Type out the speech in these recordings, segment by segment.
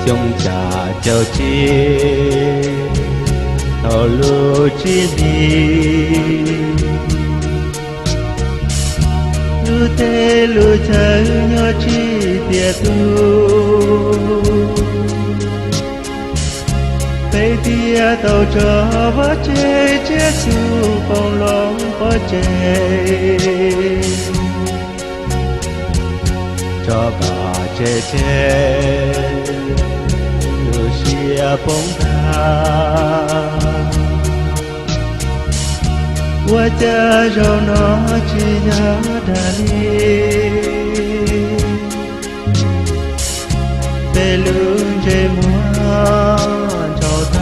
trong trà chờ chi thầu lưu chi đi lưu thế lưu chơi nhớ chi tiệt tu bây tia tàu trở vỡ chế chế su phong long vỡ chế cho bà chế chế lưu xia bóng tha qua cha rồi nó chỉ nhớ đã đi về lưng chế mua cho ta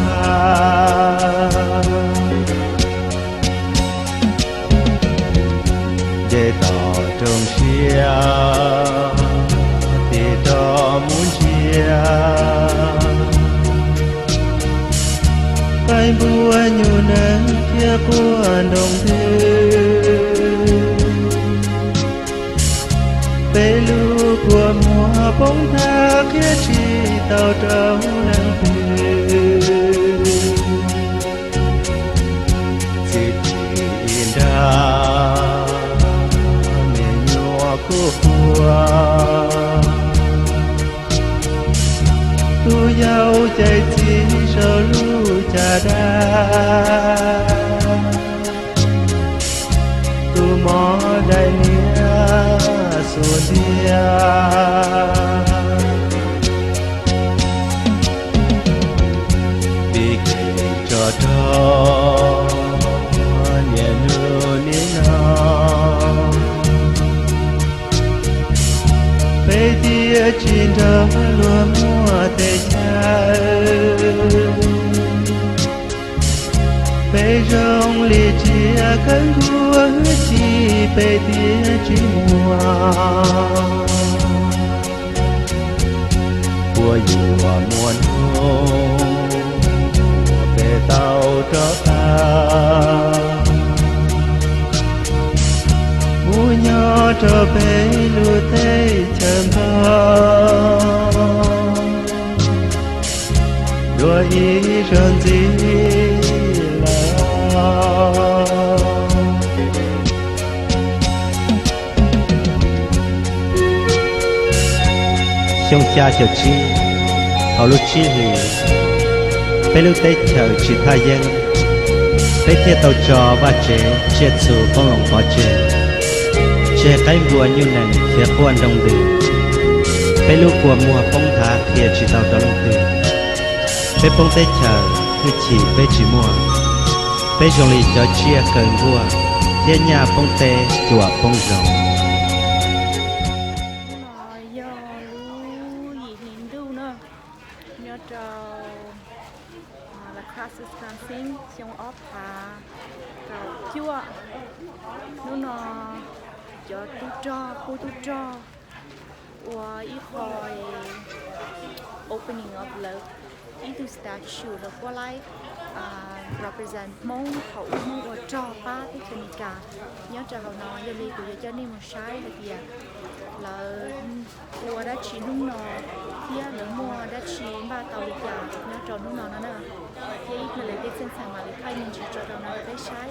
để tỏ trong xia thì cho muốn chia phải bùa nhiều nắng kia của đồng thư bê lưu của mùa bóng tha kia chỉ tàu trong nắng thư chỉ in ra miền nhua của tu giàu chạy chỉ sợ lưu cha đa tu mò đại nia xuân dia vì kể cho đó nhẹ nửa nín nó bây tia chín đó lúa mùa tê cha bây rong lì chia cánh thua chi bây tia chi mùa của dùa muôn hô về tàu trở ta mua nhỏ trở về lưu tê chầm thơ đôi ý rơn gì trong cha chờ chi họ lúc chi thì bây lúc tết chờ chỉ thay dân bây thiết tàu trò và chế chế chủ phong lòng khó chế chế cái vua như này phía quan đồng tử bây lúc của mùa phong thả thì chỉ tàu đó đồng tử bây phong tết chờ thì chỉ bây chỉ mùa bây giờ lì cho chia cần vua thiên nhà phong tê chùa phong rồng là Crosse dancing trong ốp hà cầu chua nó cho tu cho cô tu cho và ít hồi opening of love itu statue là qua lại represent Hmong-Lao và cho ba cái chân cả nhớ cho họ nói giờ đi của giờ cho nên một sai là kìa là của đã chỉ nung nọ kia là mua đã chỉ ba tàu đi cả nhớ cho nung nọ nữa cái ít là cái chân sản mà lấy khai mình chỉ cho tàu nó để sai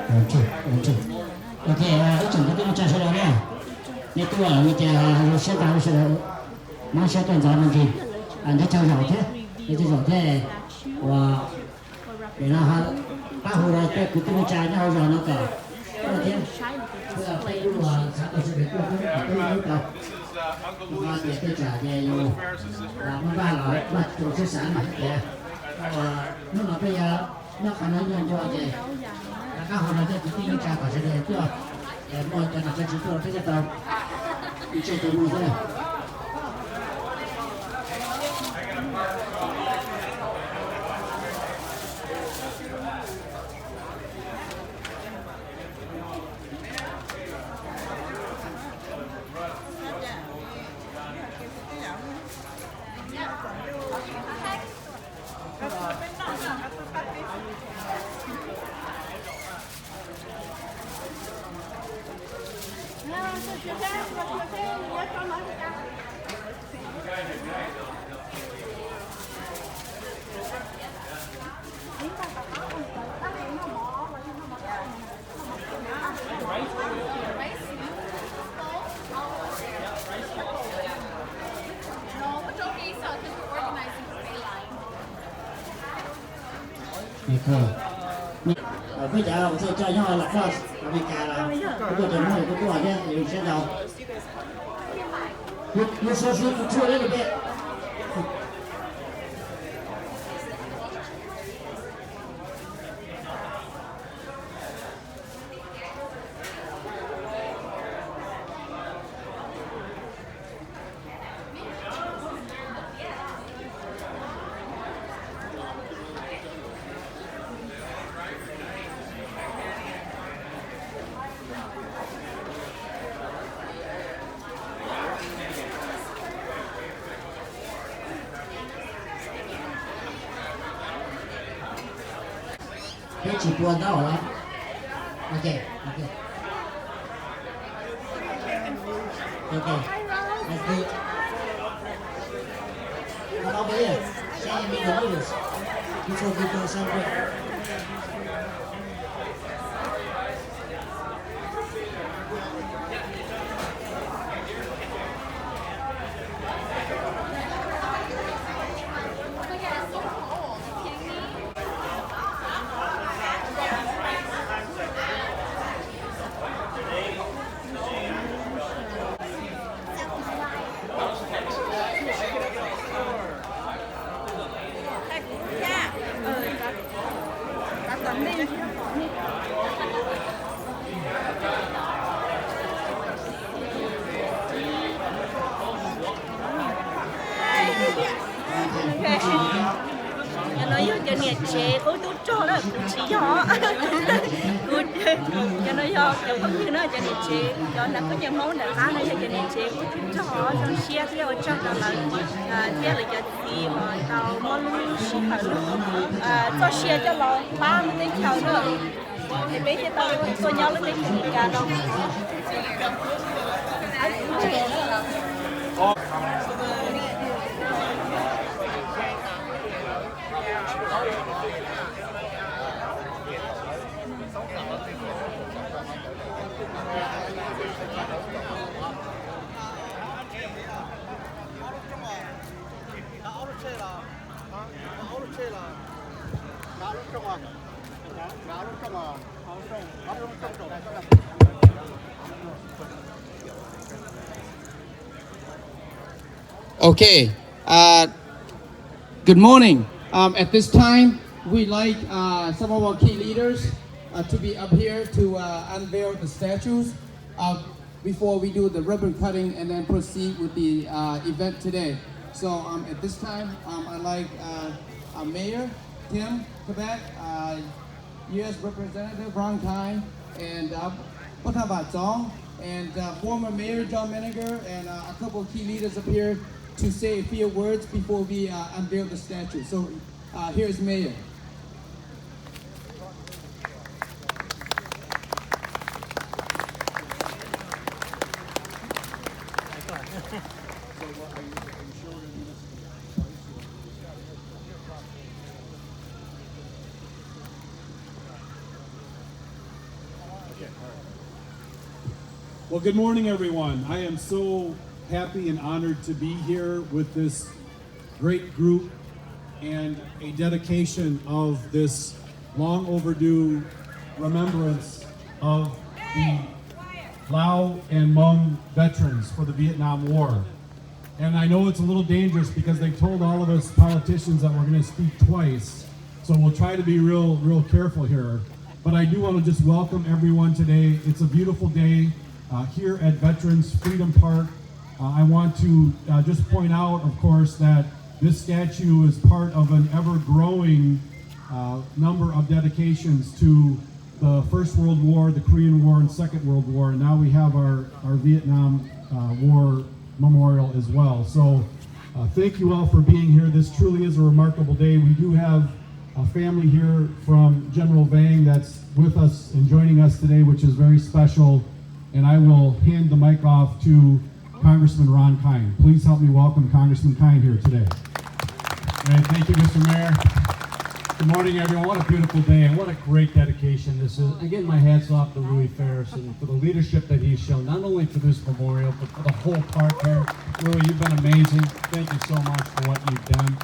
ok cái chuẩn cái tiếng cho rồi nha nên tôi ở như thế sẽ tạo sự nó sẽ tuần giáo mình thì anh đã trao giải thế để trao giải thế và để là họ ba hồi là cái cứ tiếng trai nhau rồi nó cả cái thế bây giờ đây là các bạn sẽ biết tôi đâu và để tôi trả về là nó ba loại và chủ xuất sản mà kìa nó là bây giờ nó khả năng nhân cho gì các họ nói cái tiếng trai phải sẽ để tôi để mọi cái nào cho chúng tôi cái tàu đi chơi tôi mua thế này Hãy subscribe cho kênh Ghiền Mì Gõ để không bỏ lỡ những video hấp dẫn. Bây giờ tôi cho nhau là Crosse America là tôi tưởng nói tôi hỏi nhé thì sẽ đầu you so true a little bit. Cái chỉ buồn đó hả? Ok, ok. Ok, let's do it. Come over here. Say me the news. Before we go somewhere. Nói cho nhiệt chế có chút cho đó chỉ nhỏ good cho nó do cho không như nó cho nhiệt chế cho nó có nhiều món là khá là cho nhiệt chế có chút cho họ cho xe theo trong đó là theo là cho gì mà tàu món luôn xí phải luôn cho xe cho nó 30 tiếng theo nữa thì bây giờ tao tôi nhớ lên cái cả đâu Okay, good morning. At this time, we'd like some of our key leaders to be up here to unveil the statues before we do the ribbon cutting and then proceed with the event today. So at this time, I'd like Mayor Tim Quebec, U.S. Representative Ron Kine, and Potaba Zong, and former Mayor John Menninger, and a couple of key leaders up here to say a few words before we unveil the statue. So here's Mayor. Well, good morning, everyone. I am so happy and honored to be here with this great group and a dedication of this long overdue remembrance of the Lao and Hmong veterans for the Vietnam War. And I know it's a little dangerous because they told all of us politicians that we're going to speak twice. So we'll try to be real careful here. But I do want to just welcome everyone today. It's a beautiful day here at Veterans Freedom Park. I want to just point out, of course, that this statue is part of an ever-growing number of dedications to the First World War, the Korean War, and Second World War, and now we have our Vietnam War memorial as well. So thank you all for being here. This truly is a remarkable day. We do have a family here from General Vang that's with us and joining us today, which is very special. And I will hand the mic off to Congressman Ron Kine. Please help me welcome Congressman Kine here today. Right, thank you, Mr. Mayor. Good morning, everyone. What a beautiful day and what a great dedication this is. Again, my hat's off to Louis Ferris and for the leadership that he's shown, not only for this memorial, but for the whole park here. Louis, you've been amazing. Thank you so much for what you've done.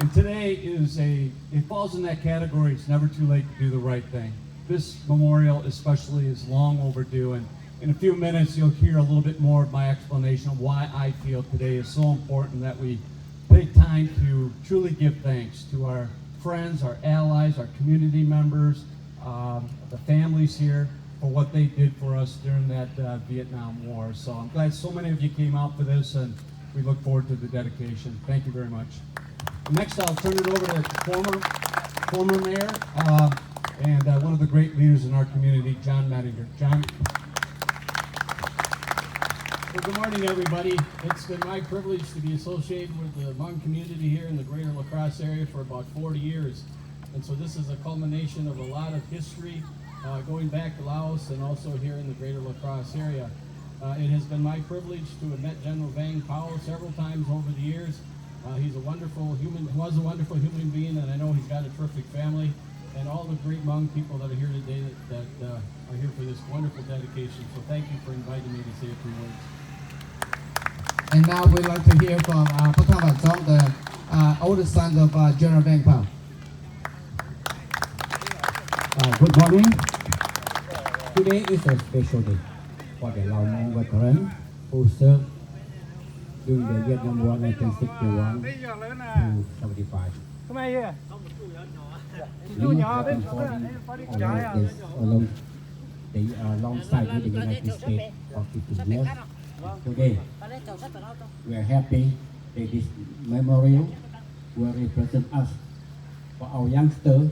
And today it falls in that category. It's never too late to do the right thing. This memorial especially is long overdue, and in a few minutes you'll hear a little bit more of my explanation of why I feel today is so important that we take time to truly give thanks to our friends, our allies, our community members, the families here for what they did for us during that Vietnam War. So I'm glad so many of you came out for this, and we look forward to the dedication. Thank you very much. Next, I'll turn it over to former mayor and one of the great leaders in our community, John Mettinger. John. Well, good morning, everybody. It's been my privilege to be associated with the Hmong community here in the greater La Crosse area for about 40 years. And so this is a culmination of a lot of history going back to Laos and also here in the greater La Crosse area. It has been my privilege to have met General Vang Pao several times over the years. He's a wonderful human, was a wonderful human being, and I know he's got a terrific family. And all the great Hmong people that are here today that are here for this wonderful dedication. So thank you for inviting me to say a few words. And now we'd like to hear from Patama Zong, the oldest son of General Vang Pao. Good morning. Today is a special day for the Lao Hmong veterans who served during the Vietnam War 1961 to 75. We have been fighting alongside with the United States for 50 years. Today, we are happy that this memorial will represent us for our youngsters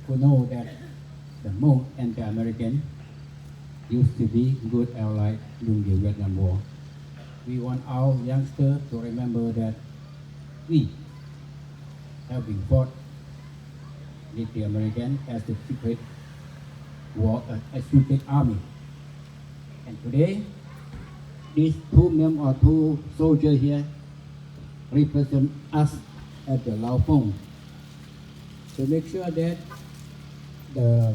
who know that the Hmong and the American used to be good allies during the Vietnam War. We want our youngsters to remember that we have been fought with the American as the secret war, secret army. And today, these two soldiers here represent us at the Lao Phong to make sure that the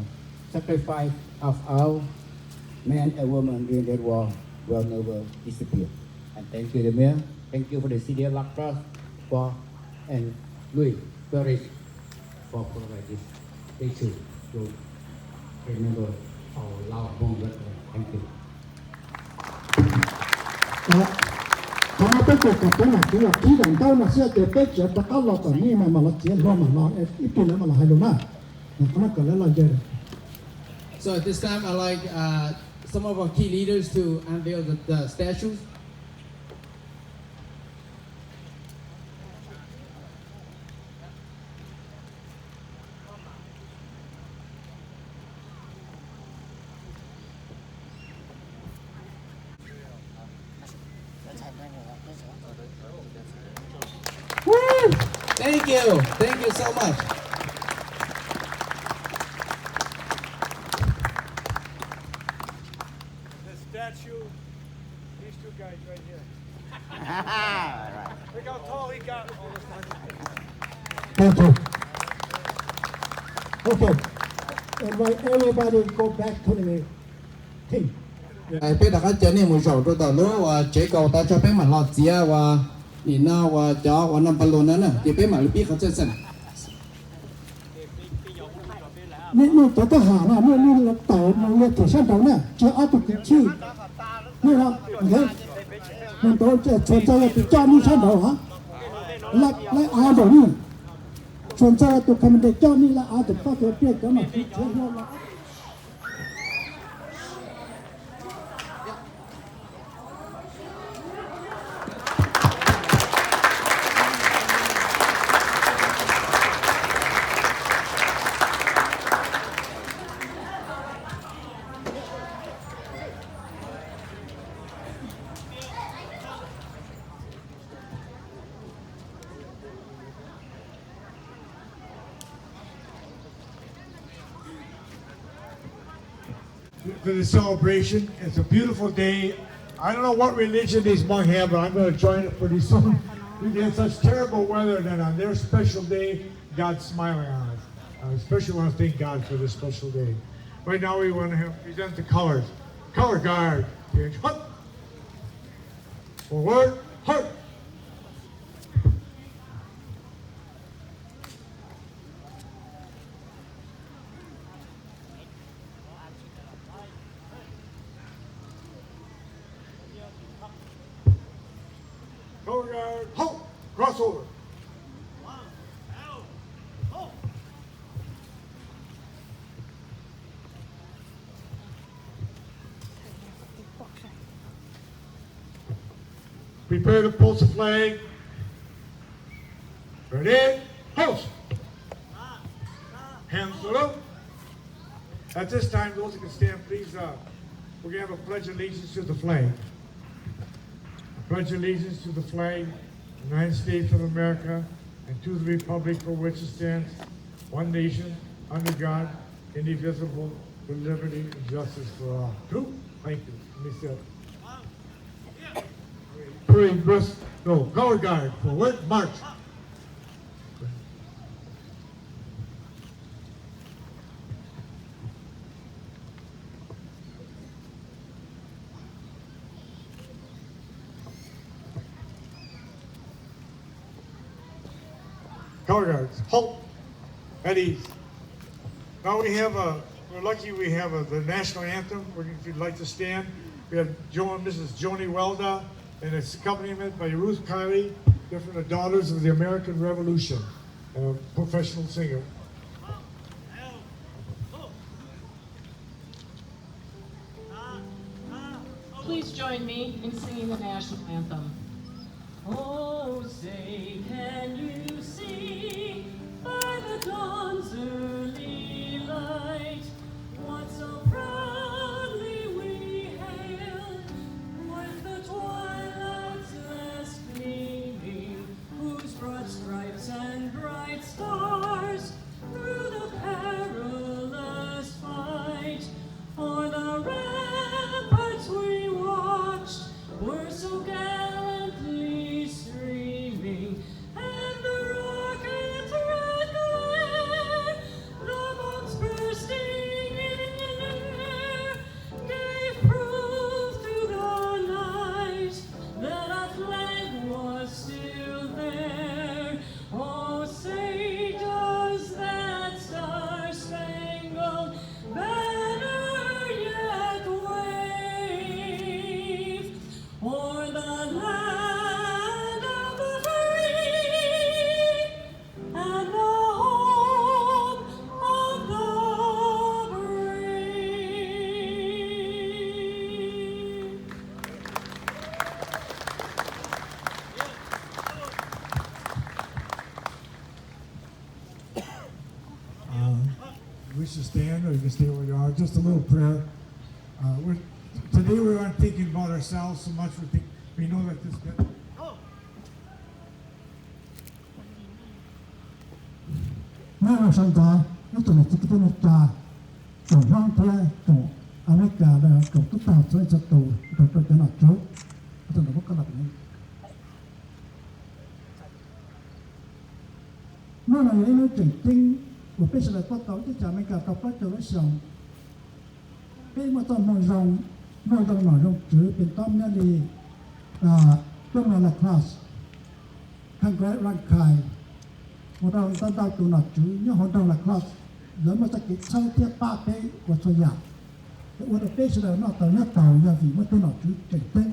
sacrifice of our men and women during that war will never disappear. And thank you, the Mayor. Thank you for the city of La Crosse and Louis Ferris for providing this issue to remember our Lao Phong veterans. Thank you. 他们不过个本来就要提人到那些的被接不到了，等你们嘛了接了嘛了，一边了嘛了还有嘛，那他们个来了接的。 So at this time, I'd like some of our key leaders to unveil the statues. Thank you so much. The statue, these two guys right here. Look how tall he got all this time. Thank you. Okay, invite everybody go back to the team. Bây giờ các cháu này một số tôi lúa và chế cầu ta cho bé mà lọt chia và nhìn nào và cho và năm phần luôn nữa thì bé mà biếtเขาจะสั่น นี่ตัวทหารนะนี่เราเต่าเราเรียกถึงชั้นเต่าเนี่ยจะเอาไปติดชื่อนี่เราเห็นมันตัวจะชวนใจติดจ้านี่ชั้นเต่าฮะและอาเดี๋ยวนี้ชวนใจตัวคำเด็กจ้านี่ละอาเดี๋ยวก็จะเปลี่ยนกันมาที่เชื่อเรา For the celebration. It's a beautiful day I don't know what religion these Hmong have, but I'm going to join it pretty soon. We get such terrible weather that on their special day, God's smiling on us. I especially want to thank God for this special day. Right now we want to present the colors. Color guard. Hunt. Forward. Hunt. Color guard. Halt. Crossover. Prepare to pulse the flag. Ready? Pulse. Hands salute. At this time, those who can stand, please, we're going to have a pledge of allegiance to the flag. I pledge allegiance to the flag of the United States of America and to the republic for which it stands, one nation, under God, indivisible, with liberty and justice for all. Two. Thank you. Let me sit. Parade brisk, go, color guard, forward, march. Color guards, halt, at ease. Now we have we're lucky we have the national anthem. If you'd like to stand, we have Mrs. Joni Welda, and it's accompaniment by Ruth Kiley. They're from the Daughters of the American Revolution, a professional singer. Please join me in singing the national anthem. Oh, say, can you see by the dawn's early light what so proudly we hailed with the twilight's last gleaming, whose broad stripes and bright stars through the perilous fight o'er the ramparts we watched were so gallantly streaming, and the rocket's red glare, the bombs bursting in air, gave proof through the night that our flag was still there. Oh, say does that star-spangled banner yet wave o'er the land of the free and the home of the brave? We should stand, or you can stay where you are. Just a little prayer. Today we aren't thinking about ourselves so much. We know that this. Now, sometimes it's a little bit tổng hoang thế tổng America là tổng tất cả sẽ cho tù cho cái nào chú tôi nói có lập này nó là những cái chỉnh tinh của cái sự có tàuที่จะไม่กลับกับพระเจ้าและสองเป็นมาต้องมองรองจื้อเป็นต้อมเนี่ยดีต้นมาละคลาสข้างแกร่างกายมาต้องตั้งดาวตัวหนักจื้อเนี่ยหัวต้องละคลาสแล้วมันจะกินเช่าเทียบป้าเป้กว่าส่วนใหญ่แต่วันเป้เสด็จนอกตัวเนี่ยเต่าอย่างฝีมันตัวหนักจื้อเจ๋งเต้น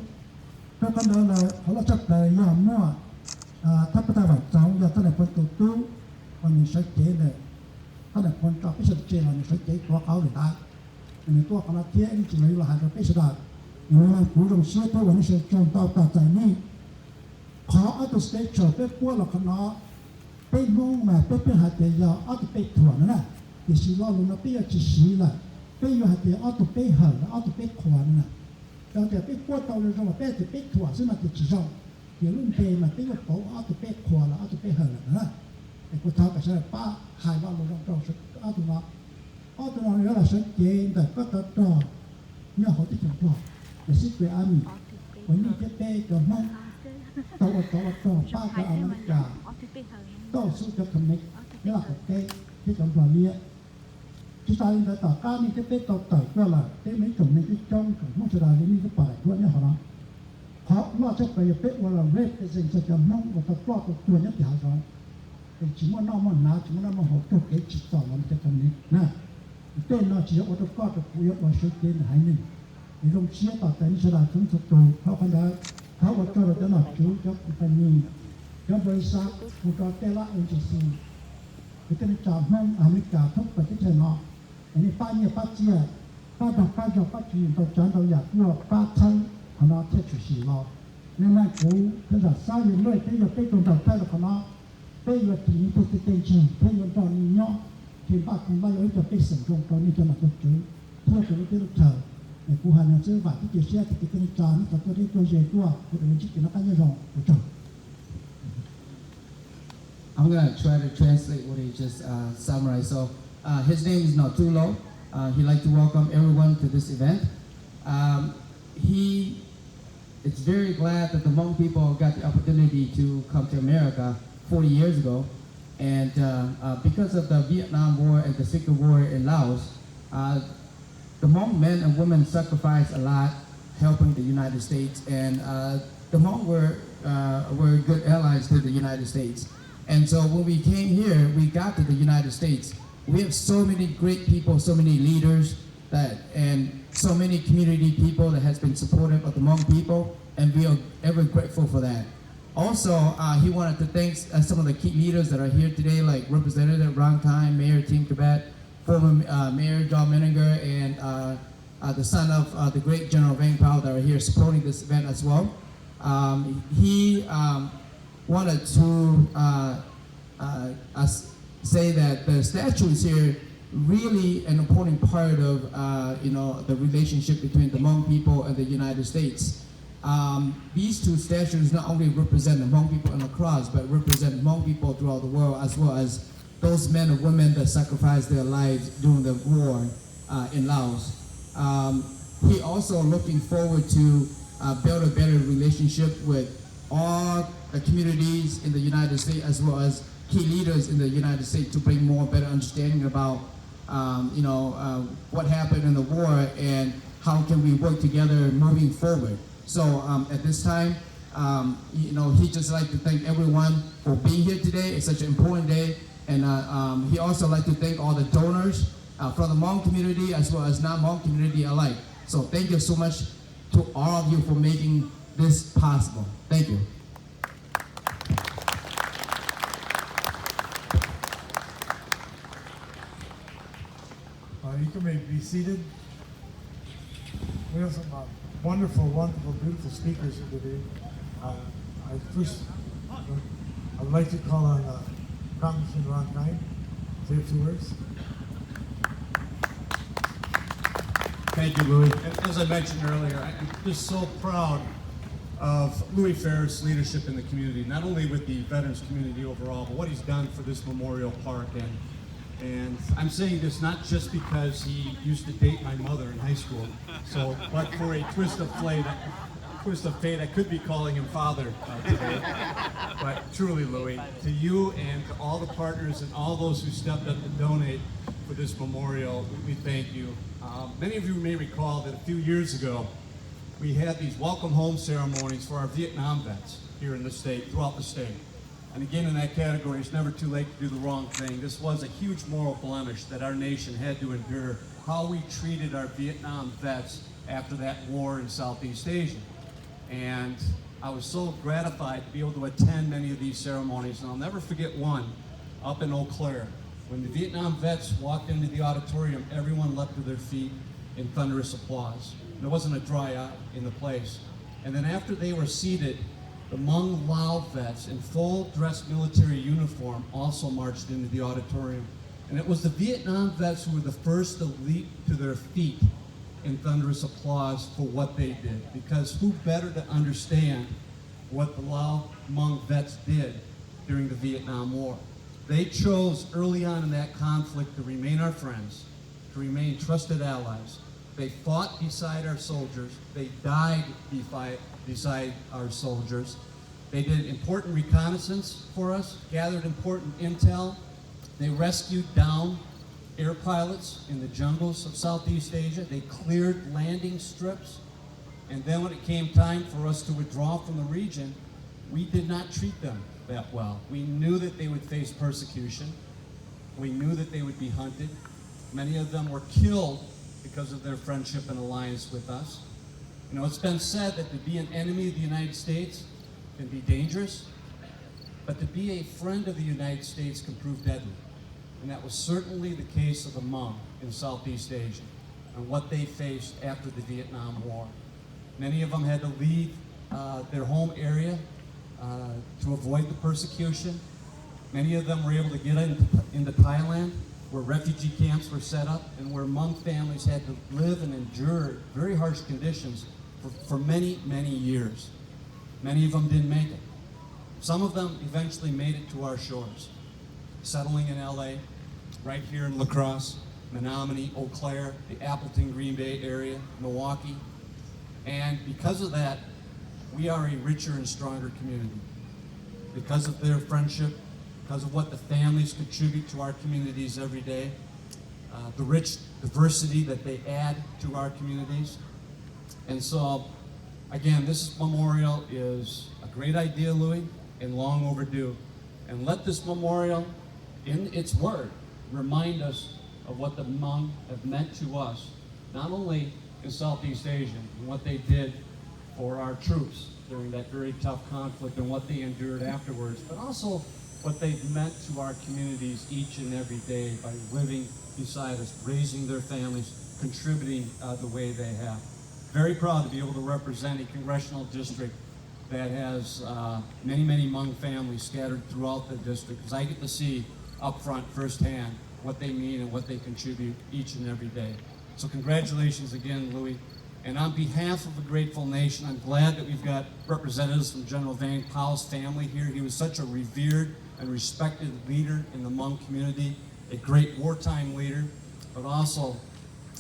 เพราะกันเลยเขาเราจับแต่ยามมั่วถ้าประธานสองอย่าตั้งแต่คนตัวตู้วันนี้ใช้เจ๊เลยตั้งแต่คนจับไม่ใช่เจ๊วันนี้ใช้เจ๊ตัวเขาหรือได้อันนี้ตัวคณะเทียนจริงๆเราหาตัวไม่ใช่ได้อย่างนั้นผู้ลงเชื่อตัววันนี้ใช้จงต่อตัดใจนี่ขอเอาตัวสเตจโชว์เป็นพวกเราคณะเป็นมองมาเป็นหาเดียวเอาตัวเป็นถั่วนั่นแหละที่สิล้อลงมาเป็นจีสีละเป็นอยู่หาเดียวเอาตัวเป็นเห่าเอาตัวเป็นขวานน่ะเราจะเป็นพวกเราเลยเราเป็นตัวเป็นถั่วซึ่งมันจะจีจ่อเดี๋ยวรุ่นเพย์มันเป็นว่าเขาเอาตัวเป็นขวานเอาตัวเป็นเห่านะไอ้กูท้ากับใช่ป้าหายว่าเราต้องเอาตัวมาเอาตัวมาเนี่ยเราสังเกตแต่ก็ตัดต่อเนี่ยเขาที่จะต่อแต่สิ่งที่อามี วันนี้จะเต้กับน้องตัวป้ากับอเมริกาต่อสู้กับคำนี้นี่แหละกับเต้ที่จำนวนนี้ที่ตายในต่อการนี้จะเต้ต่อก็ละเต้ไม่จงในที่จ้องกับมุสลิมนี่ก็ไปด้วยเนี่ยเหรอเพราะว่าจะไปเป๊ะว่าเราเรียกเป็นสิ่งที่จะน้องว่าจะปลอดตัวเนี่ยอย่างไรเป็นชิมว่าน้องมันหนาชิมว่าน้องมันหดตัวเก๋จิตต่อมันจะทำนี้นะเต้นเราchỉว่าตัวก็จะคุยว่าสุดเด่นหายหนึ่งในโรงเชียร์ต่อแต่อิสระถึงสุดโต่งเขาคนนั้นเขาว่าตัวเราจะหนักจุดกับคนนี้กับบริษัทผู้ก่อเตละเอ็นจีซีคือการจับน้องอเมริกาทุกประเทศเนาะอันนี้ป้าเนี่ยป้าเจี๊ยป้าดอกป้าจอกป้าจีนตัวจันตัวอยากว่าป้าทั้งคณะเทศสีเราในแม่กูเขาจะสร้างอยู่ด้วยที่จะไปตรงต่อไปแล้วคณะไปอยู่ที่นี่ตัวเต็งจริงไปอยู่ตอนนี้เนาะที่บ้านคุณบ้านเราจะไปส่งตรงตอนนี้จะมาตัวจุดเพื่อจะได้ที่ลูกเธอในกูหันมาซื้อบัตรที่จะเชียร์ที่เป็นจานกับตัวที่ตัวเจตัวคนอื่นที่กินแล้วก็ยังรอตัวจบ I'm going to try to translate what he just summarized. So his name is Natulo. He'd like to welcome everyone to this event. He is very glad that the Hmong people got the opportunity to come to America 40 years ago. And because of the Vietnam War and the Second War in Laos, the Hmong men and women sacrificed a lot helping the United States. And the Hmong were good allies to the United States. And so when we came here, we got to the United States. We have so many great people, so many leaders, and so many community people that has been supportive of the Hmong people, and we are ever grateful for that. Also, he wanted to thank some of the key leaders that are here today, like Representative Rang Tai, Mayor Tim Tibet, former Mayor John Menninger, and the son of the great General Vang Pao that are here supporting this event as well. He wanted to say that the statues here really an important part of the relationship between the Hmong people and the United States. These two statues not only represent the Hmong people in the Crosse, but represent Hmong people throughout the world, as well as those men and women that sacrificed their lives during the war in Laos. He also looking forward to build a better relationship with all the communities in the United States, as well as key leaders in the United States, to bring more better understanding about what happened in the war and how can we work together moving forward. So at this time, he just like to thank everyone for being here today. It's such an important day. And he also like to thank all the donors from the Hmong community as well as non-Hmong community alike. So thank you so much to all of you for making this possible. Thank you. You can maybe be seated. We have some wonderful, beautiful speakers here today. I'd like to call on Congressman Ron Kine to say a few words. Thank you, Louis. And as I mentioned earlier, I'm just so proud of Louis Ferris' leadership in the community, not only with the veterans community overall, but what he's done for this memorial park. And I'm saying this not just because he used to date my mother in high school, but for a twist of fate, I could be calling him father today. But truly, Louis, to you and to all the partners and all those who stepped up to donate for this memorial, we thank you. Many of you may recall that a few years ago, we had these welcome home ceremonies for our Vietnam vets here in the state, throughout the state. And again, in that category, it's never too late to do the wrong thing. This was a huge moral blemish that our nation had to endure, how we treated our Vietnam vets after that war in Southeast Asia. And I was so gratified to be able to attend many of these ceremonies, and I'll never forget one up in Eau Claire. When the Vietnam vets walked into the auditorium, everyone leapt to their feet in thunderous applause. There wasn't a dry eye in the place. And then after they were seated, the Hmong-Lao vets in full dress military uniform also marched into the auditorium. And it was the Vietnam vets who were the first to leap to their feet in thunderous applause for what they did. Because who better to understand what the Lao Hmong vets did during the Vietnam War? They chose early on in that conflict to remain our friends, to remain trusted allies, They fought beside our soldiers. They died beside our soldiers. They did important reconnaissance for us, gathered important intel. They rescued down air pilots in the jungles of Southeast Asia. They cleared landing strips. And then when it came time for us to withdraw from the region, we did not treat them that well. We knew that they would face persecution. We knew that they would be hunted. Many of them were killed because of their friendship and alliance with us. You know, it's been said that to be an enemy of the United States can be dangerous, but to be a friend of the United States can prove deadly. And that was certainly the case of the Hmong in Southeast Asia and what they faced after the Vietnam War. Many of them had to leave their home area to avoid the persecution. Many of them were able to get into Thailand, where refugee camps were set up and where Hmong families had to live and endure very harsh conditions for many, many years. Many of them didn't make it. Some of them eventually made it to our shores, settling in LA, right here in La Crosse, Menominee, Eau Claire, the Appleton, Green Bay area, Milwaukee. And because of that, we are a richer and stronger community. Because of their friendship, because of what the families contribute to our communities every day, the rich diversity that they add to our communities. And so, again, this memorial is a great idea, Louis, and long overdue. And let this memorial, in its word, remind us of what the Hmong have meant to us, not only in Southeast Asia, and what they did for our troops during that very tough conflict and what they endured afterwards, but also what they've meant to our communities each and every day by living beside us, raising their families, contributing the way they have. Very proud to be able to represent a congressional district that has many, many Hmong families scattered throughout the district, because I get to see up front firsthand what they mean and what they contribute each and every day. So congratulations again, Louis. And on behalf of a grateful nation, I'm glad that we've got representatives from General Vang Pao's family here. He was such a revered and respected leader in the Hmong community, a great wartime leader, but also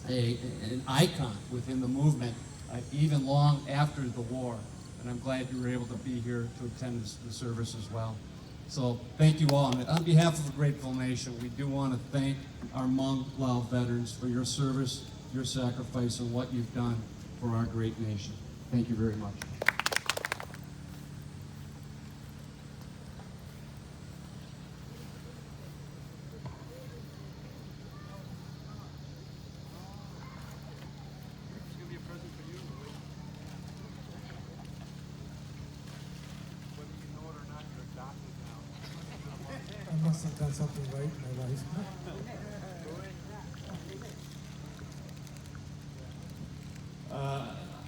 an icon within the movement, even long after the war. And I'm glad you were able to be here to attend the service as well. So thank you all. And on behalf of a grateful nation, we do want to thank our Hmong-Lao veterans for your service, your sacrifice, and what you've done for our great nation. Thank you very much. I must have done something right in my life.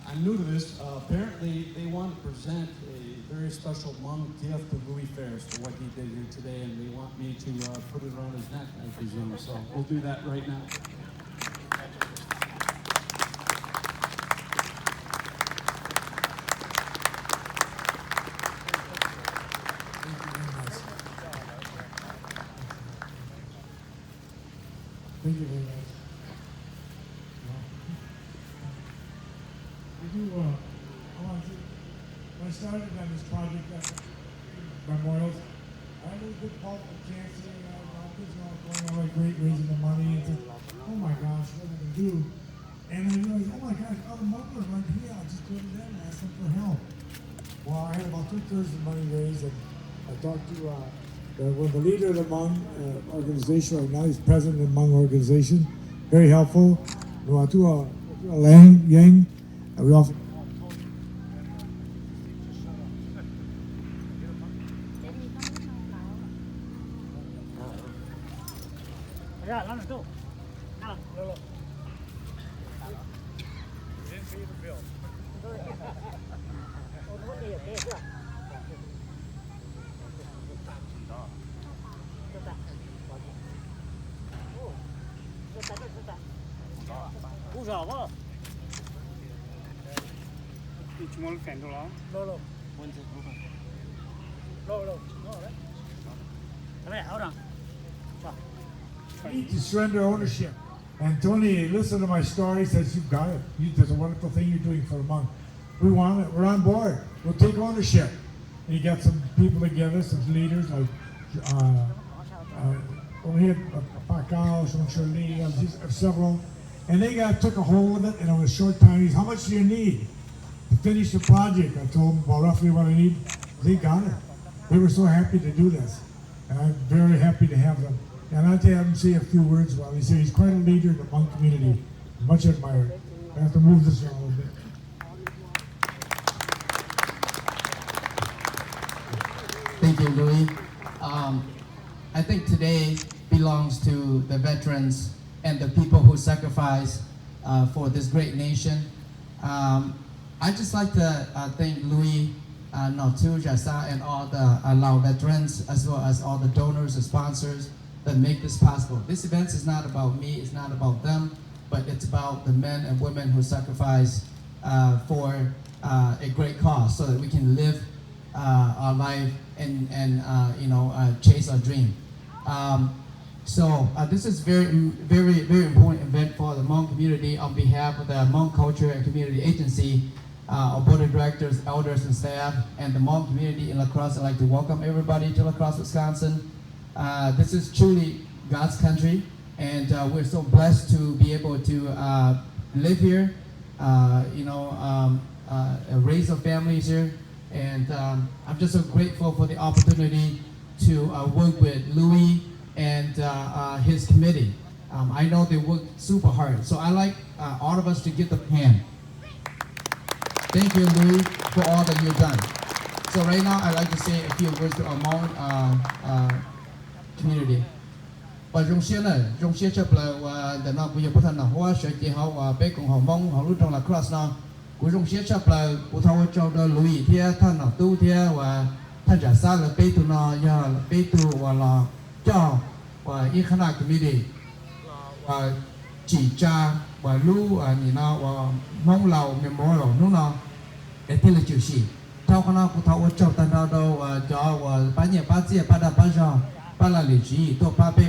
I'm new to this. Apparently, they want to present a very special Hmong gift to Louis Ferris for what he did here today, and they want me to put it around his neck, I presume. So we'll do that right now. Thank you very much. When I started on this project, memorials, I had a good pulp of cancer, all things going on like great, raising the money, and said, oh my gosh, what am I going to do? And I realized, oh my gosh, all the money was right here, I'll just go to them and ask them for help. Well, I had about 2/3 of the money raised, and I talked to the leader of the Hmong organization right now. He's president of the Hmong organization. Very helpful. Lang Yang. We also need to surrender ownership. And Tony listened to my story, says, you've got it. There's a wonderful thing you're doing for the Hmong. We want it. We're on board. We'll take ownership. And he got some people together, some leaders like we had Pacao, several, and they took a hold of it, and in a short time, how much do you need to finish the project? I told them about roughly what I need. They got it. They were so happy to do this, and I'm very happy to have them. And I'd like to have him say a few words while he says he's quite a leader in the Hmong community, much admired. I have to move this around a little bit. Thank you, Louis. I think today belongs to the veterans and the people who sacrifice for this great nation. I just like to thank Louis, Natu, Jasa, and all the Lao veterans, as well as all the donors and sponsors that make this possible. This event is not about me, it's not about them, but it's about the men and women who sacrifice for a great cause so that we can live our life and chase our dream. So this is very important event for the Hmong community. On behalf of the Hmong Culture and Community Agency, our board of directors, elders, and staff, and the Hmong community in La Crosse, I'd like to welcome everybody to La Crosse, Wisconsin. This is truly God's country, and we're so blessed to be able to live here, raise our families here, and I'm just so grateful for the opportunity to work with Louis and his committee. I know they work super hard, so I like all of us to give the hand. Thank you, Louis, for all that you've done. So right now, I'd like to say a few words to our Hmong community. Và rong xia chấp là để nó bây giờ bắt đầu hóa sẽ chỉ họ và bé cùng họ Hmong họ lúc trong là Crosse nó của rong xia chấp là của thâu cho đó Louis thì thân nó tu thì và thân trả xa là bé tu nó giờ bé tu và là cho và ít khả năng community và chỉ cha và lu như nó và Hmong-Lao memorial nó để thì là chịu gì thâu khả năng của thâu cho tân đó đâu cho và bán nhà bán chia bán đa bán giò bán là lịch sử tôi bán bé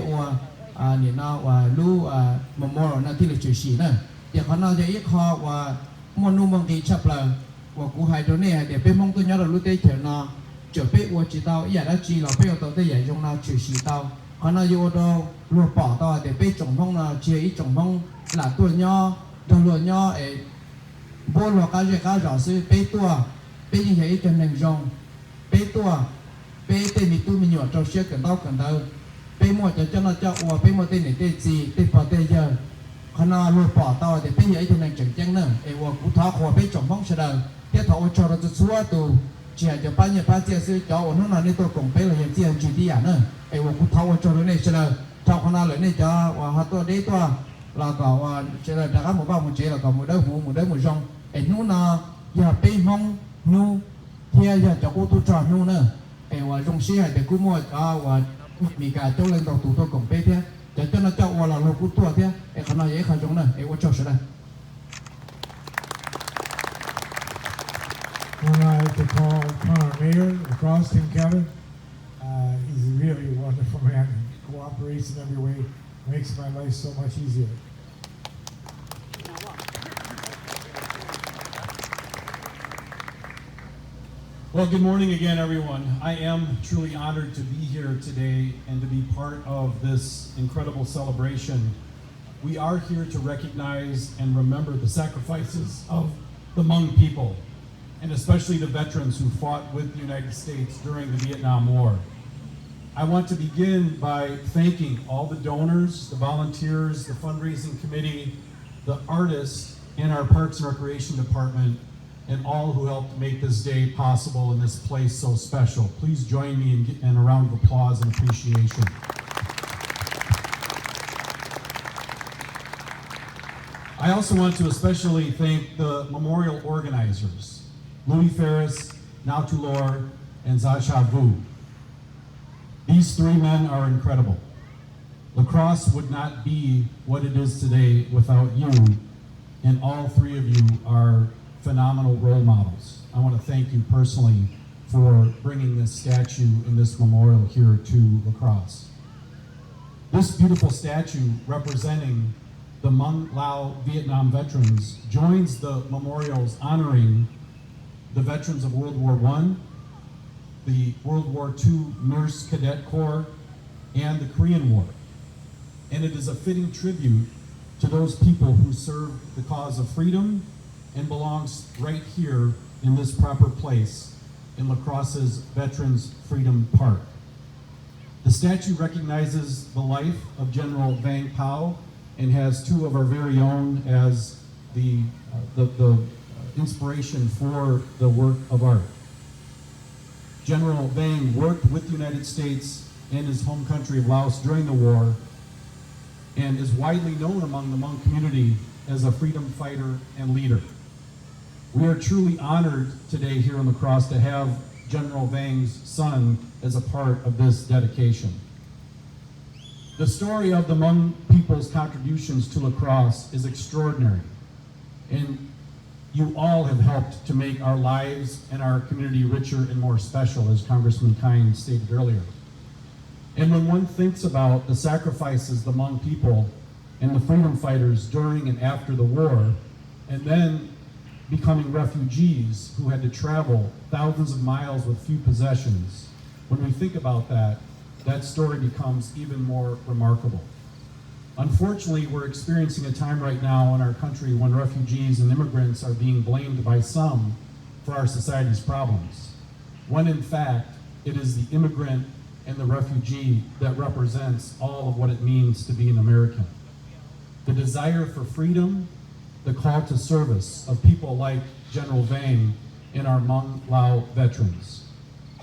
và như nó và lu memorial nó thì là chịu gì nữa thì khả năngจะít họ và môn nu mong đi chấp là và cụ hai đứa này để bé mong tôi nhớ là lúc đấy thì nó trở bé và chỉ tao ý là chỉ là bé tao tới dùng nó chịu gì tao khả năng yêu đâu luôn bỏ tao để bé trồng mong là chỉ ý trồng mong là tuổi nhỏ trồng lúa nhỏ ấy bố lo cái gì cái rõ sư bé tua bé như thế cho nên dùng bé tua bé tên mình tu mình nhỏ trâu xe cần đâu bé mua cho nó cho và bé mua tên này tên gì tên bỏ tên giờ khả năng luôn bỏ tao để bé như thế cho nên chẳng chăng nữa ấy và cụ tháo khoa bé trồng mong sẽ đời thế tháo cho nó xóa tù chỉ cho bao nhiêu chia sư cho nó là nên tôi cùng bé là hiện tiền chỉ đi à nữa ấy và cụ tháo cho nó này sẽ đời tháo khả năng lấy này cho và họ tôi đấy tôi là có sẽ là đã có một bao một chế là có một đứa một rong ấy nó là giờ bé mong nu thì giờ cho cô tu trò nu nữa ấy và rong xe để cứ mua và mình cả cho lên tàu tụ tôi cùng bé thế để cho nó cho và là lô cụ tua thế ấy khả năng ấy khả giống nữa ấy và cho sẽ đây. I'd like to call our mayor, Crosse, Tim Kevin. He's a really wonderful man. He cooperates in every way, makes my life so much easier. Well, good morning again, everyone. I am truly honored to be here today and to be part of this incredible celebration. We are here to recognize and remember the sacrifices of the Hmong people, and especially the veterans who fought with the United States during the Vietnam War. I want to begin by thanking all the donors, the volunteers, the fundraising committee, the artists, and our Parks and Recreation Department, and all who helped make this day possible and this place so special. Please join me in a round of applause and appreciation. I also want to especially thank the memorial organizers, Louis Ferris, Nao Tulor, and Zacha Vu. These three men are incredible. La Crosse would not be what it is today without you, and all three of you are phenomenal role models. I want to thank you personally for bringing this statue and this memorial here to La Crosse. This beautiful statue representing the the Hmong-Lao Vietnam veterans joins the memorials honoring the veterans of World War I, the World War II Nurse Cadet Corps, and the Korean War. And it is a fitting tribute to those people who served the cause of freedom and belongs right here in this proper place in La Crosse's Veterans Freedom Park. The statue recognizes the life of General Vang Pao and has two of our very own as the inspiration for the work of art. General Vang worked with the United States in his home country of Laos during the war and is widely known among the Hmong community as a freedom fighter and leader. We are truly honored today here in La Crosse to have General Vang's son as a part of this dedication. The story of the Hmong people's contributions to La Crosse is extraordinary, and you all have helped to make our lives and our community richer and more special, as Congressman Kine stated earlier. And when one thinks about the sacrifices the Hmong people and the freedom fighters during and after the war, and then becoming refugees who had to travel thousands of miles with few possessions, when we think about that, that story becomes even more remarkable. Unfortunately, we're experiencing a time right now in our country when refugees and immigrants are being blamed by some for our society's problems, when in fact, it is the immigrant and the refugee that represents all of what it means to be an American. The desire for freedom, the call to service of people like General Vang and our Hmong-Lao veterans,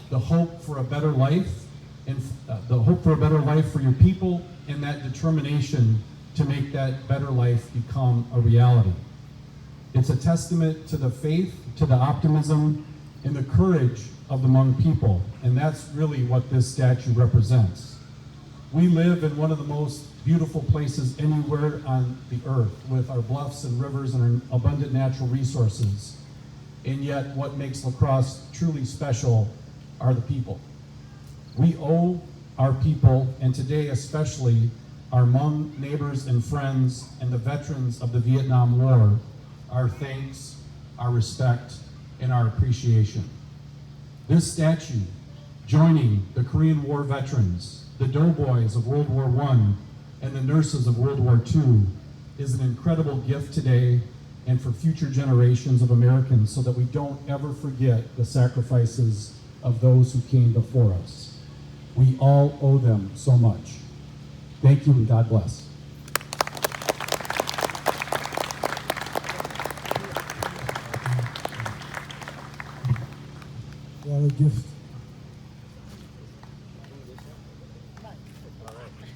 the hope for a better life, and the hope for a better life for your people, and that determination to make that better life become a reality. It's a testament to the faith, to the optimism, and the courage of the Hmong people, and that's really what this statue represents. We live in one of the most beautiful places anywhere on the earth, with our bluffs and rivers and our abundant natural resources, and yet what makes La Crosse truly special are the people. We owe our people, and today especially, our Hmong neighbors and friends and the veterans of the Vietnam War, our thanks, our respect, and our appreciation. This statue, joining the Korean War veterans, the doughboys of World War I, and the nurses of World War II, is an incredible gift today and for future generations of Americans, so that we don't ever forget the sacrifices of those who came before us. We all owe them so much. Thank you and God bless. What a gift.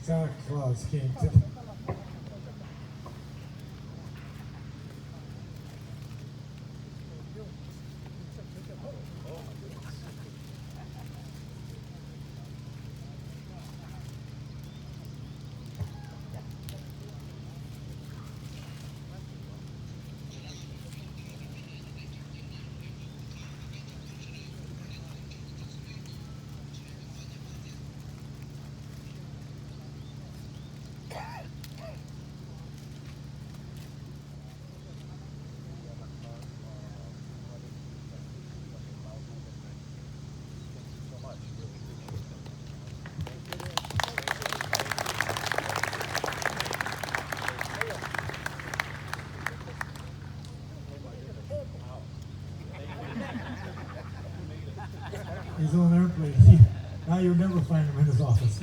Santa Claus came to He's on an airplane. Now you'll never find him in his office.